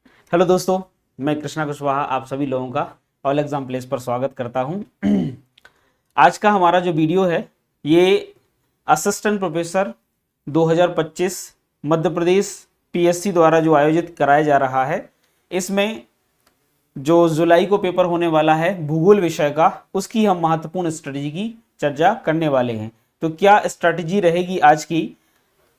Hello दोस्तों, मैं कृष्णा कुशवाहा आप सभी लोगों का ऑल एग्जाम प्लेस पर स्वागत करता हूं। आज का हमारा जो वीडियो है ये assistant professor 2025 Madhya Pradesh PSC द्वारा जो आयोजित कराया जा रहा है, इसमें जो जुलाई को पेपर होने वाला है भूगोल विषय का, उसकी हम महत्वपूर्ण स्ट्रेटजी की चर्चा करने वाले हैं। तो क्या स्ट्रेटजी रहेगी आज की,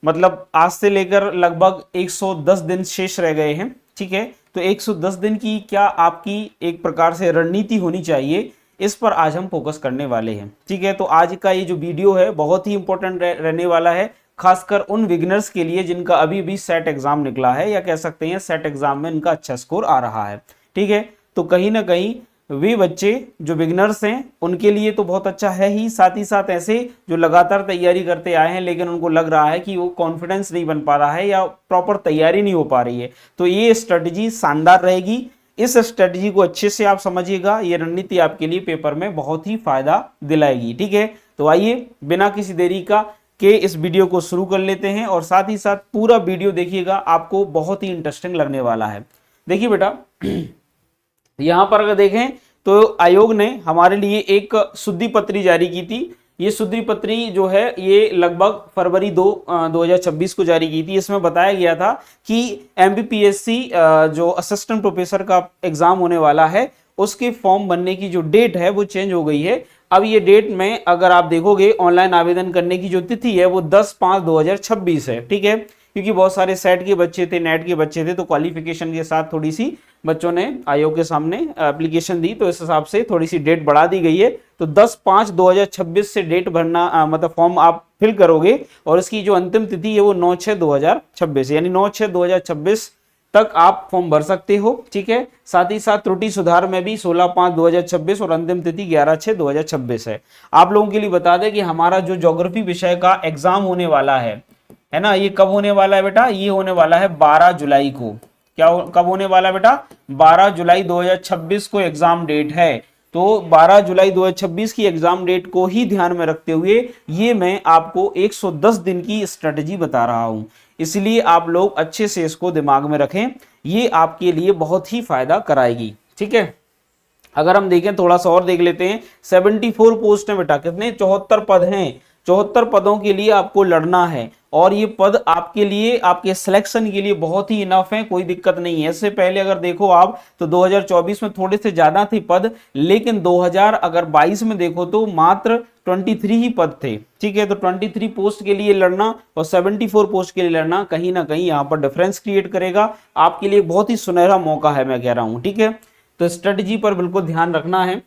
मतलब आज से लेकर लगभग 110 दिन शेष रह गए हैं, ठीक है। तो 110 दिन की क्या आपकी एक प्रकार से रणनीति होनी चाहिए, इस पर आज हम फोकस करने वाले हैं, ठीक है। तो आज का ये जो वीडियो है बहुत ही इंपॉर्टेंट रहने वाला है, खासकर उन बिगिनर्स के लिए जिनका अभी भी सेट एग्जाम निकला है, या कह सकते हैं सेट एग्जाम में इनका अच्छा स्कोर आ रहा है, ठीक है। तो कहीं ना कहीं वे बच्चे जो बिगनर्स हैं उनके लिए तो बहुत अच्छा है ही, साथ ही साथ ऐसे जो लगातार तैयारी करते आए हैं लेकिन उनको लग रहा है कि वो कॉन्फिडेंस नहीं बन पा रहा है या प्रॉपर तैयारी नहीं हो पा रही है, तो ये स्ट्रेटजी शानदार रहेगी। इस स्ट्रेटजी को अच्छे से आप समझिएगा, ये रणनीति आपके लिए पेपर में बहुत ही फायदा दिलाएगी, ठीक है। तो आइए बिना किसी देरी का के इस वीडियो को शुरू कर लेते हैं, और साथ ही साथ पूरा वीडियो देखिएगा, आपको बहुत ही इंटरेस्टिंग लगने वाला है। देखिए बेटा, यहां पर अगर देखें तो आयोग ने हमारे लिए एक शुद्धि पत्री जारी की थी। ये शुद्धि पत्री जो है ये लगभग फरवरी 2026 को जारी की थी। इसमें बताया गया था कि एमपीपीएससी जो असिस्टेंट प्रोफेसर का एग्जाम होने वाला है उसके फॉर्म बनने की जो डेट है वो चेंज हो गई है। अब ये डेट में अगर आप देखोगे ऑनलाइन आवेदन करने की जो तिथि है वो 10/5/2026 है, ठीक है। क्योंकि बहुत सारे सेट के बच्चे थे, नेट के बच्चे थे, तो क्वालिफिकेशन के साथ थोड़ी सी बच्चों ने आयोग के सामने एप्लीकेशन दी, तो इस हिसाब से थोड़ी सी डेट बढ़ा दी गई है। तो 10/5/2026 से डेट भरना मतलब फॉर्म आप फिल करोगे, और इसकी जो अंतिम तिथि है वो 9/6/2026, यानी 9/6/2026 तक आप फॉर्म भर सकते हो, ठीक है। साथ ही साथ त्रुटि सुधार में भी 16/5/2026 और अंतिम तिथि 11/6/2026 है। आप लोगों के लिए बता दें कि हमारा जो ज्योग्राफी विषय का एग्जाम होने वाला है ना, ये कब होने वाला है बेटा, ये होने वाला है 12 जुलाई को। कब होने वाला है बेटा, 12 जुलाई 2026 को एग्जाम डेट है। तो 12 जुलाई 2026 की एग्जाम डेट को ही ध्यान में रखते हुए ये मैं आपको 110 दिन की स्ट्रेटजी बता रहा हूं, इसलिए आप लोग अच्छे से इसको दिमाग में रखें, ये आपके लिए बहुत ही फायदा कराएगी, ठीक है। अगर हम देखें थोड़ा सा और देख लेते हैं, 74 पोस्ट है बेटा, कितने 74 पद हैं। 74 पदों के लिए आपको लड़ना है, और ये पद आपके लिए, आपके सिलेक्शन के लिए बहुत ही इनफ है, कोई दिक्कत नहीं है। इससे पहले अगर देखो आप तो 2024 में थोड़े से ज्यादा थे पद, लेकिन 2022 में देखो तो मात्र 23 ही पद थे, ठीक है। तो 23 पोस्ट के लिए लड़ना और 74 पोस्ट के लिए लड़ना कहीं ना कहीं यहाँ पर डिफरेंस क्रिएट करेगा, आपके लिए बहुत ही सुनहरा मौका है, मैं कह रहा हूँ, ठीक है। तो स्ट्रेटजी पर बिल्कुल ध्यान रखना है।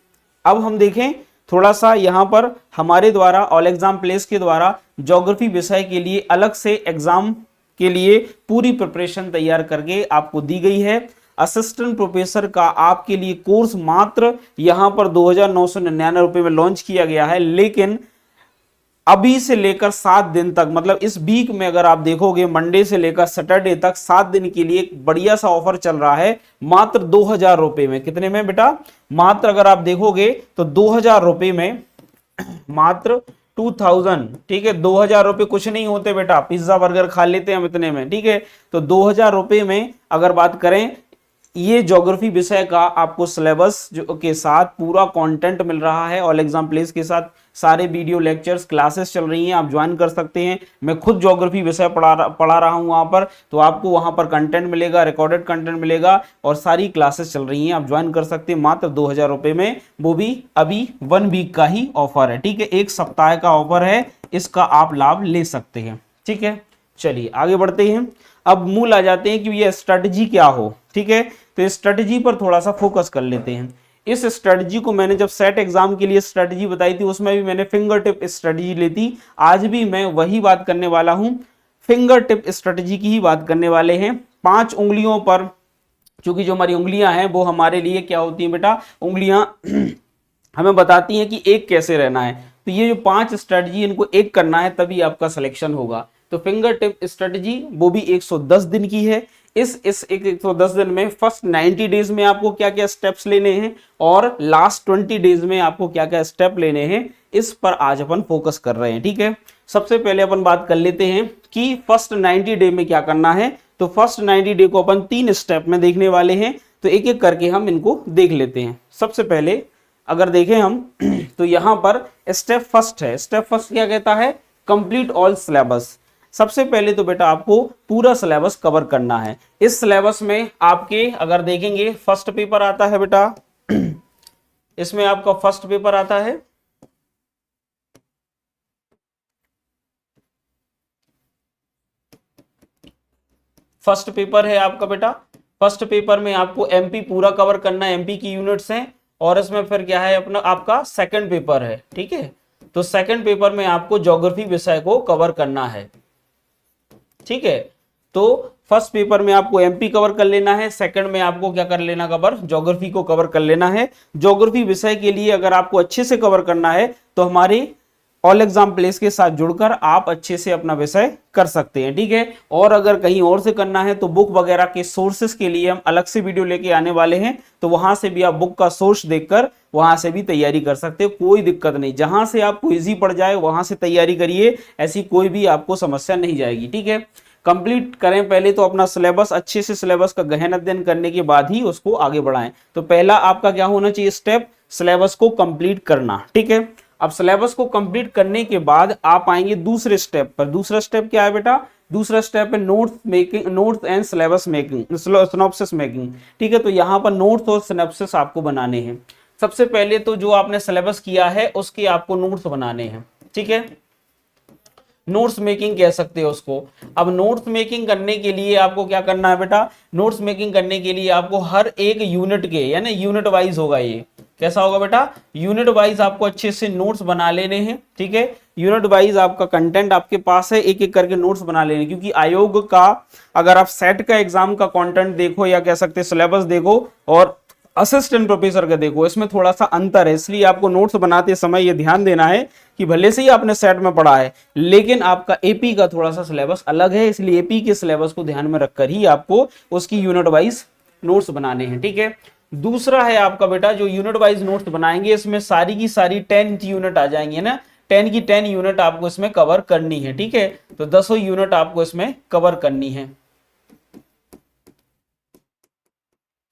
अब हम देखें थोड़ा सा, यहाँ पर हमारे द्वारा ऑल एग्जाम प्लेस के द्वारा ज्योग्राफी विषय के लिए अलग से एग्जाम के लिए पूरी प्रिपरेशन तैयार करके आपको दी गई है। असिस्टेंट प्रोफेसर का आपके लिए कोर्स मात्र यहाँ पर 2,999 रुपये में लॉन्च किया गया है, लेकिन अभी से लेकर 7 दिन तक, मतलब इस वीक में अगर आप देखोगे मंडे से लेकर सैटरडे तक 7 दिन के लिए एक बढ़िया सा ऑफर चल रहा है मात्र 2,000 रुपए में। कितने में बेटा, मात्र अगर आप देखोगे तो 2,000 रुपए में, मात्र 2,000, ठीक है। 2,000 रुपए कुछ नहीं होते बेटा, पिज्जा बर्गर खा लेते हैं हम इतने में, ठीक है। तो 2,000 रुपए में अगर बात करें, ये ज्योग्राफी विषय का आपको सिलेबस जो के साथ पूरा कंटेंट मिल रहा है, ऑल एग्जाम प्लेस के साथ सारे वीडियो लेक्चर्स क्लासेस चल रही हैं, आप ज्वाइन कर सकते हैं। मैं खुद ज्योग्राफी विषय पढ़ा रहा हूं वहां पर, तो आपको वहां पर कंटेंट मिलेगा, रिकॉर्डेड कंटेंट मिलेगा, और सारी क्लासेस चल रही हैं, आप ज्वाइन कर सकते हैं मात्र 2,000 रुपए में, वो भी अभी 1 वीक का ही ऑफर है, ठीक है। 1 सप्ताह का ऑफर है, इसका आप लाभ ले सकते हैं, ठीक है। चलिए आगे बढ़ते हैं। अब मूल आ जाते हैं कि ये स्ट्रेटजी क्या हो, ठीक है। तो इस स्ट्रेटजी पर थोड़ा सा फोकस कर लेते हैं। इस स्ट्रेटजी को मैंने जब सेट एग्जाम के लिए स्ट्रेटजी बताई थी, उसमें भी मैंने फिंगर टिप स्ट्रेटजी ली थी। आज भी मैं वही बात करने वाला हूं, फिंगर टिप स्ट्रेटजी की ही बात करने वाले हैं। 5 उंगलियों पर, क्योंकि जो हमारी उंगलियां हैं वो हमारे लिए क्या होती हैं बेटा, उंगलियां हमें बताती हैं कि एक कैसे रहना है। तो ये जो 5 स्ट्रेटजी, इनको एक करना है तभी आपका सिलेक्शन होगा। तो फिंगर टिप स्ट्रेटजी वो भी 110 दिन की है। इस 110 दिन में फर्स्ट 90 डेज में आपको क्या क्या स्टेप्स लेने हैं, और लास्ट 20 डेज में आपको क्या क्या स्टेप लेने हैं, इस पर आज अपन फोकस कर रहे हैं, ठीक है। सबसे पहले अपन बात कर लेते हैं कि फर्स्ट 90 डे में क्या करना है। तो फर्स्ट 90 डे को अपन 3 स्टेप में देखने वाले हैं, तो एक एक करके हम इनको देख लेते हैं। सबसे पहले अगर देखें हम तो यहां पर स्टेप फर्स्ट है। स्टेप फर्स्ट क्या कहता है? Complete all syllabus. सबसे पहले तो बेटा आपको पूरा सिलेबस कवर करना है। इस सिलेबस में आपके अगर देखेंगे फर्स्ट पेपर आता है बेटा, इसमें आपका फर्स्ट पेपर आता है, फर्स्ट पेपर है आपका बेटा। फर्स्ट पेपर में आपको एमपी पूरा कवर करना है, एमपी की यूनिट्स हैं। और इसमें फिर क्या है अपना आपका सेकंड पेपर है, ठीक है। तो सेकंड पेपर में आपको ज्योग्राफी विषय को कवर करना है, ठीक है। तो फर्स्ट पेपर में आपको एमपी कवर कर लेना है, सेकंड में आपको क्या कर लेना कवर? ज्योग्राफी को कवर कर लेना है। ज्योग्राफी विषय के लिए अगर आपको अच्छे से कवर करना है तो हमारी ऑल एग्जाम प्लेस के साथ जुड़कर आप अच्छे से अपना विषय कर सकते हैं, ठीक है। और अगर कहीं और से करना है तो बुक वगैरह के सोर्सेस के लिए हम अलग से वीडियो लेके आने वाले हैं, तो वहां से भी आप बुक का सोर्स देखकर वहां से भी तैयारी कर सकते हो, कोई दिक्कत नहीं। जहां से आपको इजी पड़ जाए वहां से तैयारी करिए, ऐसी कोई भी आपको समस्या नहीं जाएगी, ठीक है। कंप्लीट करें पहले तो अपना सिलेबस, अच्छे से सिलेबस का गहन अध्ययन करने के बाद ही उसको आगे बढ़ाएं। तो पहला आपका क्या होना चाहिए स्टेप? सिलेबस को कंप्लीट करना, ठीक है। अब सिलेबस को कंप्लीट करने के बाद आप आएंगे दूसरे स्टेप पर। दूसरा स्टेप क्या है बेटा? दूसरा स्टेप है notes making, notes and syllabus making, synopsis making, ठीक है। तो यहाँ पर नोट्स और सिनॉप्सिस आपको बनाने हैं। सबसे पहले तो जो आपने सिलेबस किया है उसके आपको नोट्स बनाने हैं, ठीक है। नोट्स मेकिंग कह सकते हो उसको। अब नोट्स मेकिंग करने के लिए आपको क्या करना है बेटा? नोट्स मेकिंग करने के लिए आपको हर एक यूनिट के, यानी यूनिट वाइज होगा, ये कैसा होगा बेटा? यूनिट वाइज आपको अच्छे से नोट्स बना लेने हैं, ठीक है। यूनिट वाइज आपका कंटेंट आपके पास है, एक एक करके नोट्स बना लेने, क्योंकि आयोग का अगर आप सेट का एग्जाम का कंटेंट देखो या कह सकते सिलेबस देखो और असिस्टेंट प्रोफेसर का देखो, इसमें थोड़ा सा अंतर है। इसलिए आपको नोट्स बनाते समय ये ध्यान देना है कि भले से ही आपने सेट में पढ़ा है लेकिन आपका एपी का थोड़ा सा सिलेबस अलग है, इसलिए एपी के सिलेबस को ध्यान में रखकर ही आपको उसकी यूनिट वाइज नोट्स बनाने हैं, ठीक है। दूसरा है आपका बेटा जो यूनिट वाइज नोट्स बनाएंगे, इसमें सारी की सारी 10 यूनिट आ जाएंगे ना, 10 की 10 यूनिट आपको इसमें कवर करनी है, ठीक है। तो 10 यूनिट आपको इसमें कवर करनी है,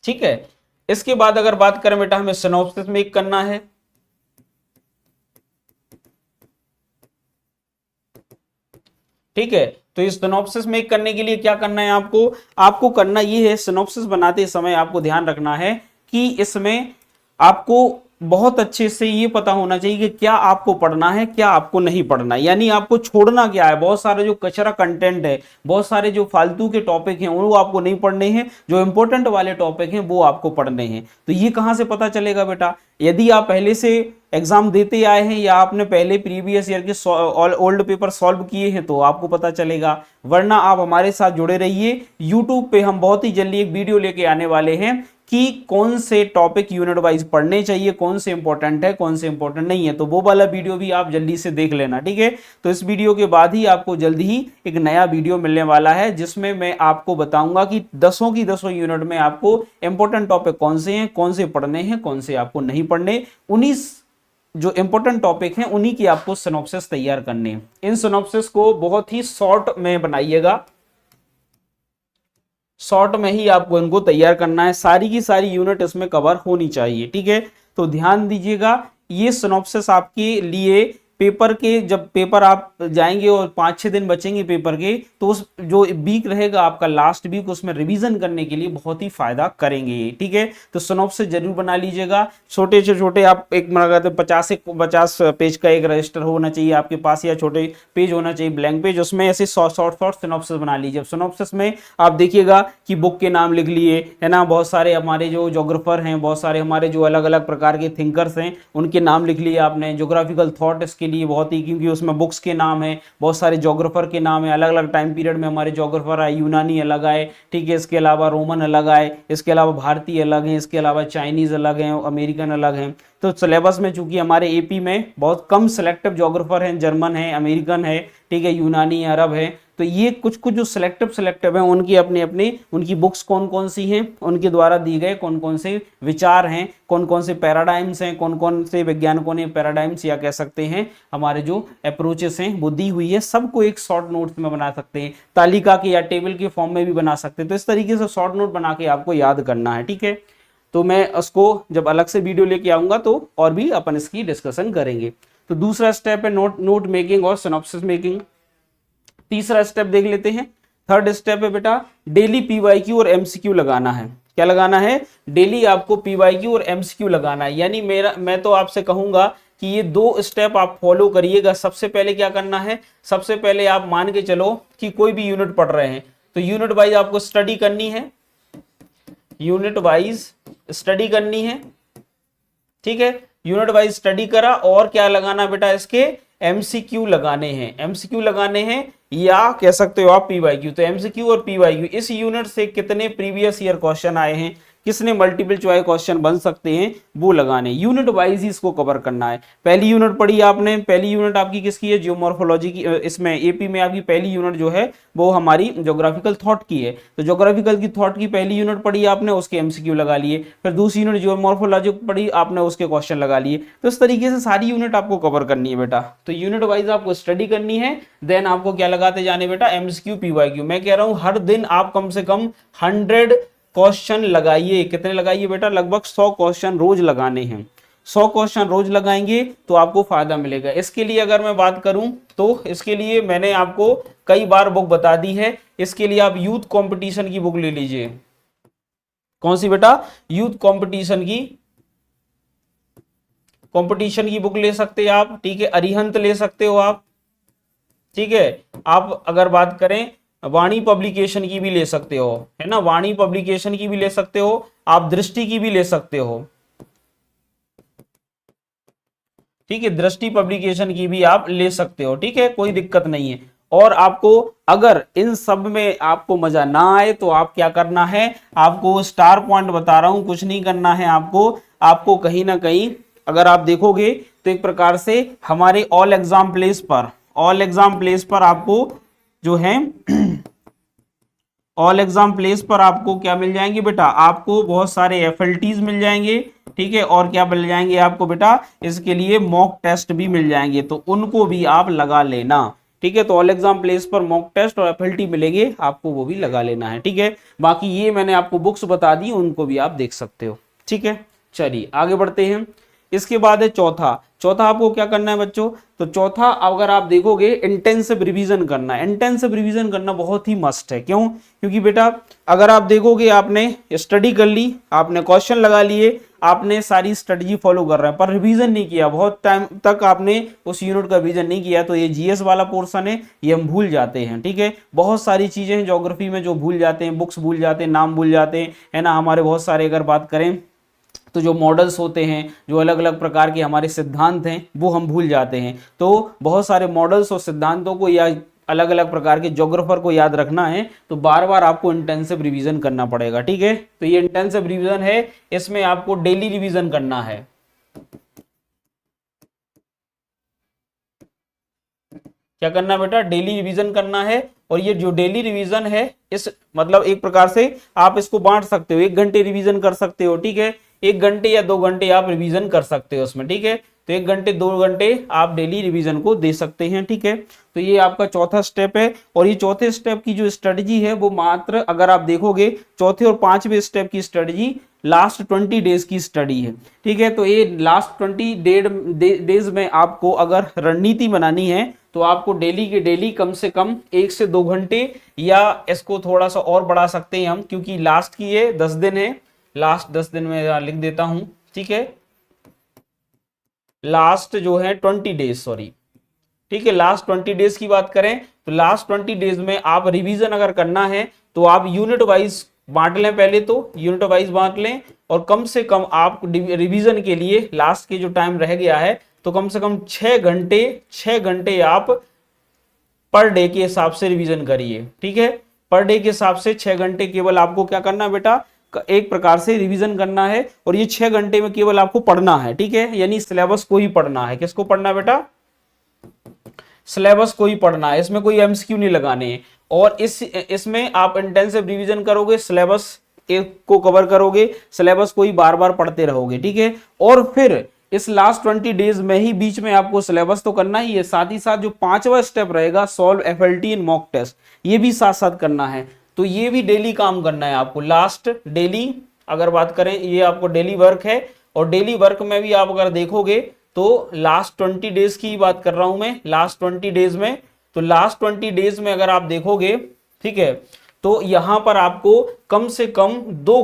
ठीक है। इसके बाद अगर बात करें बेटा हमें सिनॉप्सिस मेक करना है, ठीक है। तो इस सिनॉप्सिस मेक करने के लिए क्या करना है आपको करना ये है, सिनॉप्सिस बनाते समय आपको ध्यान रखना है कि इसमें आपको बहुत अच्छे से ये पता होना चाहिए कि क्या आपको पढ़ना है क्या आपको नहीं पढ़ना है, यानी आपको छोड़ना क्या है। बहुत सारे जो कचरा कंटेंट है, बहुत सारे जो फालतू के टॉपिक हैं वो आपको नहीं पढ़ने हैं, जो इंपॉर्टेंट वाले टॉपिक हैं वो आपको पढ़ने हैं। तो ये कहां से पता चलेगा बेटा? यदि आप पहले से एग्जाम देते आए हैं या आपने पहले प्रीवियस ईयर के ओल्ड पेपर सॉल्व किए हैं तो आपको पता चलेगा, वरना आप हमारे साथ जुड़े रहिए। यूट्यूब पे हम बहुत ही जल्दी एक वीडियो लेके आने वाले हैं कि कौन से टॉपिक यूनिट वाइज पढ़ने चाहिए, कौन से इंपॉर्टेंट है कौन से इंपॉर्टेंट नहीं है, तो वो वाला वीडियो भी आप जल्दी से देख लेना, ठीक है। तो इस वीडियो के बाद ही आपको जल्दी ही एक नया वीडियो मिलने वाला है जिसमें मैं आपको बताऊंगा कि 10 की 10 यूनिट में आपको इंपॉर्टेंट टॉपिक कौन से हैं, कौन से पढ़ने हैं, कौन से आपको नहीं पढ़ने। 19 जो इंपॉर्टेंट टॉपिक हैं उन्हीं की आपको सिनॉप्सिस तैयार करने हैं। इन सिनॉप्सिस को बहुत ही शॉर्ट में बनाइएगा, शॉर्ट में ही आपको इनको तैयार करना है, सारी की सारी यूनिट इसमें कवर होनी चाहिए, ठीक है। तो ध्यान दीजिएगा, ये सिनॉप्सिस आपके लिए पेपर के, जब पेपर आप जाएंगे और 5-6 दिन बचेंगे पेपर के, तो उस जो वीक रहेगा आपका लास्ट वीक, उसमें रिवीजन करने के लिए बहुत ही फायदा करेंगे ये, ठीक है। तो सिनॉप्सिस जरूर बना लीजिएगा, छोटे से छोटे आप एक 50 पेज का एक रजिस्टर होना चाहिए आपके पास, या छोटे पेज होना चाहिए ब्लैंक पेज, उसमें ऐसे शॉर्ट सिनॉप्सिस बना लीजिए। सिनॉप्सिस में आप देखिएगा कि बुक के नाम लिख लिए, है ना, बहुत सारे हमारे जो जोग्राफर हैं, बहुत सारे हमारे जो अलग अलग प्रकार के थिंकर्स हैं उनके नाम लिख लिए आपने। जोग्राफिकल थॉट इसके लिए बहुत ही, क्योंकि उसमें बुक्स के नाम है, बहुत सारे जोग्राफर के नाम है, अलग अलग टाइम पीरियड में हमारे जोग्राफर आए, यूनानी अलग आए, ठीक है, इसके अलावा रोमन अलग आए, इसके अलावा भारतीय अलग हैं, इसके अलावा चाइनीज अलग हैं, अमेरिकन अलग हैं। तो सिलेबस में चूंकि हमारे एपी में बहुत कम सिलेक्टिव जोग्राफर हैं, जर्मन है, अमेरिकन है, ठीक है, यूनानी अरब है, तो ये कुछ कुछ जो सिलेक्टिव है उनकी अपने अपने उनकी बुक्स कौन कौन सी हैं, उनके द्वारा दिए गए कौन कौन से विचार हैं, कौन कौन से पैराडाइम्स हैं, कौन कौन से वैज्ञानिकों ने पैराडाइम्स या कह सकते हैं हमारे जो अप्रोचेस हैं वो दी हुई है, सबको एक शॉर्ट नोट्स में बना सकते हैं, तालिका के या टेबल के फॉर्म में भी बना सकते हैं। तो इस तरीके से शॉर्ट नोट बना के आपको याद करना है, ठीक है। तो मैं उसको जब अलग से वीडियो लेके आऊंगा तो और भी अपन इसकी डिस्कशन करेंगे। तो दूसरा स्टेप है नोट मेकिंग और सिनॉप्सिस मेकिंग। तीसरा स्टेप देख लेते हैं। थर्ड स्टेप है बेटा डेली पीवाईक्यू और एमसीक्यू लगाना है। क्या लगाना है? डेली आपको पीवाईक्यू और एमसीक्यू लगाना है। यानी मैं तो आपसे कहूंगा कि ये दो स्टेप आप फॉलो करिएगा। सबसे पहले क्या करना है, सबसे पहले आप मान के चलो कि कोई भी यूनिट पढ़ रहे हैं तो यूनिट वाइज आपको स्टडी करनी है, यूनिट वाइज स्टडी करनी है, ठीक है। यूनिट वाइज स्टडी करा और क्या लगाना बेटा, इसके एमसीक्यू लगाने हैं, एमसीक्यू लगाने हैं या कह सकते हो आप पीवाईक्यू। तो एमसीक्यू और पीवाईक्यू, इस यूनिट से कितने प्रीवियस ईयर क्वेश्चन आए हैं, किसने मल्टीपल चॉइस क्वेश्चन बन सकते हैं, वो लगाने। यूनिट वाइज ही इसको कवर करना है। पहली यूनिट पढ़ी आपने, पहली यूनिट आपकी किसकी है, जियोमॉर्फोलॉजी की। इसमें एपी में आपकी पहली यूनिट जो है वो हमारी ज्योग्राफिकल थॉट की है। तो ज्योग्राफिकल की थॉट की पहली यूनिट पढ़ी आपने, उसके एमसीक्यू लगा लिए। फिर दूसरी यूनिट जियोमॉर्फोलॉजी पढ़ी आपने, उसके क्वेश्चन लगा लिए। तो इस तरीके से सारी यूनिट आपको कवर करनी है बेटा। तो यूनिट वाइज आपको स्टडी करनी है, देन आपको क्या लगाते जाने बेटा, एमसीक्यू पीवाईक्यू। मैं कह रहा हूं हर दिन आप कम से कम 100 क्वेश्चन लगाइए। कितने लगाइए बेटा? लगभग 100 क्वेश्चन रोज लगाने हैं। 100 क्वेश्चन रोज लगाएंगे तो आपको फायदा मिलेगा। इसके लिए अगर मैं बात करूं तो इसके लिए मैंने आपको कई बार बुक बता दी है। इसके लिए आप यूथ कंपटीशन की बुक ले लीजिए। कौन सी बेटा? यूथ कंपटीशन की बुक ले सकते हैं आप, ठीक है। अरिहंत ले सकते हो आप, ठीक है। आप अगर बात करें वाणी पब्लिकेशन की भी ले सकते हो, है ना, वाणी पब्लिकेशन की भी ले सकते हो आप, दृष्टि की भी ले सकते हो, ठीक है। दृष्टि पब्लिकेशन की भी आप ले सकते हो, ठीक है, कोई दिक्कत नहीं है। और आपको अगर इन सब में आपको मजा ना आए तो आप क्या करना है, आपको स्टार पॉइंट बता रहा हूं, कुछ नहीं करना है आपको कहीं ना कहीं अगर आप देखोगे तो एक प्रकार से हमारे ऑल एग्जाम प्लेस पर आपको जो है ऑल एग्जाम प्लेस पर आपको क्या मिल जाएंगे बेटा, आपको बहुत सारे एफएलटीज मिल जाएंगे, ठीक है। और क्या मिल जाएंगे आपको बेटा, इसके लिए मॉक टेस्ट भी मिल जाएंगे, तो उनको भी आप लगा लेना, ठीक है। तो ऑल एग्जाम प्लेस पर मॉक टेस्ट और एफएलटी मिलेंगे, आपको वो भी लगा लेना है, ठीक है। बाकी ये मैंने आपको बुक्स बता दी, उनको भी आप देख सकते हो, ठीक है। चलिए आगे बढ़ते हैं। इसके बाद है चौथा आपको क्या करना है बच्चों, तो चौथा अगर आप देखोगे इंटेंसिव रिवीजन करना है। इंटेंसिव रिवीजन करना बहुत ही मस्ट है। क्यों? क्योंकि बेटा अगर आप देखोगे आपने स्टडी कर ली, आपने क्वेश्चन लगा लिए, आपने सारी स्ट्रेटजी फॉलो कर रहे हैं पर रिवीजन नहीं किया, बहुत टाइम तक आपने उस यूनिट का रिवीजन नहीं किया, तो ये जीएस वाला पोर्शन है, ये हम भूल जाते हैं, ठीक है। बहुत सारी चीजें हैं ज्योग्राफी में जो भूल जाते हैं, बुक्स भूल जाते हैं, नाम भूल जाते हैं, है ना। हमारे बहुत सारे अगर बात करें तो जो मॉडल्स होते हैं, जो अलग अलग प्रकार के हमारे सिद्धांत हैं, वो हम भूल जाते हैं। तो बहुत सारे मॉडल्स और सिद्धांतों को या अलग अलग प्रकार के ज्योग्राफर को याद रखना है तो बार बार आपको इंटेंसिव रिवीजन करना पड़ेगा, ठीक है। तो ये इंटेंसिव रिवीजन है, इसमें आपको डेली रिवीजन करना है। क्या करना बेटा? डेली रिवीजन करना है। और ये जो डेली रिवीजन है, इस मतलब एक प्रकार से आप इसको बांट सकते हो, 1 घंटे रिवीजन कर सकते हो, ठीक है। 1 घंटे या 2 घंटे आप रिवीजन कर सकते हो उसमें, ठीक है। तो 1 घंटे 2 घंटे आप डेली रिवीजन को दे सकते हैं, ठीक है। तो ये आपका चौथा स्टेप है। और ये चौथे स्टेप की जो स्ट्रेटजी है वो मात्र अगर आप देखोगे चौथे और 5वें स्टेप की स्ट्रेटजी लास्ट 20 डेज की स्टडी है, ठीक है। तो ये लास्ट 20 डेज में आपको अगर रणनीति बनानी है तो आपको डेली के डेली कम से कम 1 से 2 घंटे, या इसको थोड़ा सा और बढ़ा सकते हैं हम, क्योंकि लास्ट की ये 10 दिन है, लास्ट 10 दिन में लिख देता हूं, ठीक है। लास्ट जो है 20 डेज, सॉरी, ठीक है। लास्ट 20 डेज की बात करें तो लास्ट 20 डेज में आप रिवीजन अगर करना है तो आप यूनिट वाइज बांट लें, पहले तो यूनिट वाइज बांट लें, और कम से कम आप रिवीजन के लिए लास्ट के जो टाइम रह गया है तो कम से कम 6 घंटे आप पर डे के हिसाब से रिवीजन करिए, ठीक है। पर डे के हिसाब से 6 घंटे केवल आपको क्या करना है बेटा, एक प्रकार से रिवीजन करना है। और ये 6 घंटे में केवल आपको पढ़ना है, ठीक है, यानी सिलेबस को ही पढ़ना है। किसको पढ़ना है बेटा? सिलेबस को ही पढ़ना है, इसमें कोई एमसीक्यू नहीं लगाने हैं। और इसमें आप इंटेंसिव रिवीजन करोगे, सिलेबस एक को कवर करोगे, सिलेबस को ही बार बार पढ़ते रहोगे, ठीक है। और फिर इस लास्ट 20 डेज में ही बीच में आपको सिलेबस तो करना ही है, साथ ही साथ जो 5वां स्टेप रहेगा सॉल्व एफएलटी इन मॉक टेस्ट, ये भी साथ साथ करना है। तो ये भी डेली काम करना है आपको। लास्ट डेली अगर बात करें, ये आपको डेली वर्क है। और डेली वर्क में भी आप अगर देखोगे तो लास्ट 20 डेज की बात कर रहा हूं मैं, लास्ट 20 डेज में, तो लास्ट 20 डेज में अगर आप देखोगे, ठीक है, तो यहां पर आपको कम से कम 2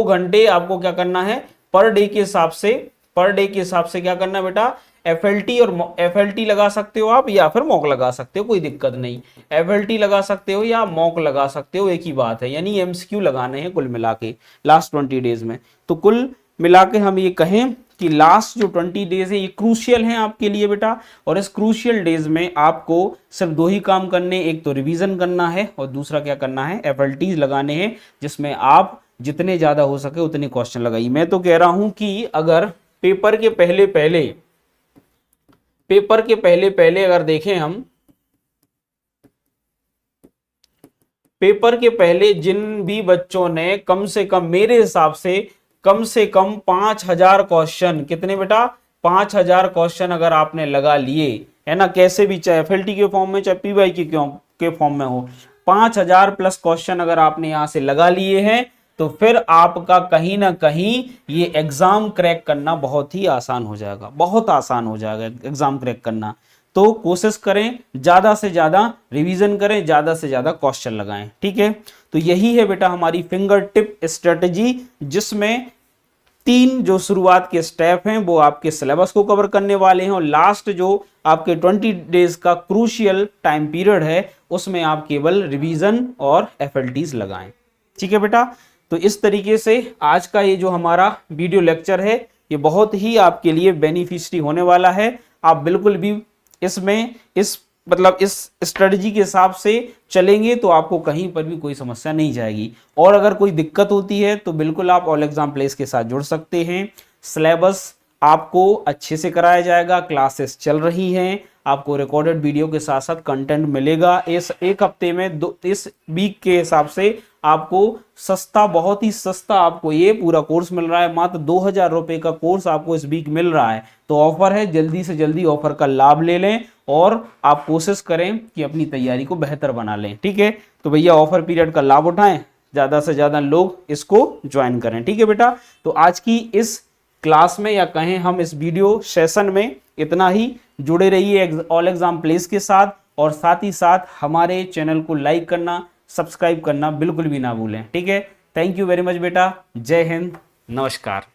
घंटे आपको क्या करना है पर डे के हिसाब से, पर डे के हिसाब से क्या करना है बेटा, एफएलटी और एफएलटी लगा सकते हो आप या फिर मॉक लगा सकते हो, कोई दिक्कत नहीं। एफएलटी लगा सकते हो या मॉक लगा सकते हो, एक ही बात है, यानी एमसीक्यू लगाने हैं कुल मिला के लास्ट 20 डेज में। तो कुल मिला के हम ये कहें कि लास्ट जो 20 डेज है ये क्रूशियल हैं आपके लिए बेटा। और इस क्रूशियल डेज में आपको सिर्फ 2 ही काम करने, एक तो रिवीजन करना है और दूसरा क्या करना है, एफएलटीज लगाने हैं, जिसमें आप जितने ज्यादा हो सके उतने क्वेश्चन लगाइए। मैं तो कह रहा हूं कि अगर पेपर के पहले पहले अगर देखें हम, पेपर के पहले जिन भी बच्चों ने कम से कम, मेरे हिसाब से कम 5000 क्वेश्चन, कितने बेटा, 5000 क्वेश्चन अगर आपने लगा लिए है ना, कैसे भी, चाहे एफएलटी के फॉर्म में चाहे पीवाई के फॉर्म में हो, 5000 प्लस क्वेश्चन अगर आपने यहां से लगा लिए हैं, तो फिर आपका कहीं ना कहीं ये एग्जाम क्रैक करना बहुत ही आसान हो जाएगा, बहुत आसान हो जाएगा एग्जाम क्रैक करना। तो कोशिश करें, ज्यादा से ज्यादा रिवीजन करें, ज्यादा से ज्यादा क्वेश्चन लगाएं, ठीक है। तो यही है बेटा हमारी फिंगर टिप स्ट्रेटजी, जिसमें 3 जो शुरुआत के स्टेप हैं वो आपके सिलेबस को कवर करने वाले हैं, और लास्ट जो आपके 20 डेज का क्रूशियल टाइम पीरियड है उसमें आप केवल रिवीजन और एफएलटीज लगाएं, ठीक है बेटा। तो इस तरीके से आज का ये जो हमारा वीडियो लेक्चर है ये बहुत ही आपके लिए बेनिफिशियरी होने वाला है। आप बिल्कुल भी इसमें इस स्ट्रेटजी के हिसाब से चलेंगे तो आपको कहीं पर भी कोई समस्या नहीं जाएगी। और अगर कोई दिक्कत होती है तो बिल्कुल आप ऑल एग्जाम प्लेस के साथ जुड़ सकते हैं। सिलेबस आपको अच्छे से कराया जाएगा, क्लासेस चल रही हैं, आपको रिकॉर्डेड वीडियो के साथ साथ कंटेंट मिलेगा। इस एक हफ्ते में इस वीक के हिसाब से आपको सस्ता, बहुत ही सस्ता आपको ये पूरा कोर्स मिल रहा है। मात्र 2000 रुपए का कोर्स आपको इस वीक मिल रहा है। तो ऑफर है, जल्दी से जल्दी ऑफर का लाभ ले लें और आप कोशिश करें कि अपनी तैयारी को बेहतर बना लें, ठीक है। तो भैया ऑफर पीरियड का लाभ उठाएं, ज्यादा से ज्यादा लोग इसको ज्वाइन करें, ठीक है बेटा। तो आज की इस क्लास में या कहें हम इस वीडियो सेशन में इतना ही। जुड़े रहिए ऑल एग्जाम प्लेस के साथ, और साथ ही साथ हमारे चैनल को लाइक करना, सब्सक्राइब करना बिल्कुल भी ना भूलें, ठीक है। थैंक यू वेरी मच बेटा। जय हिंद, नमस्कार।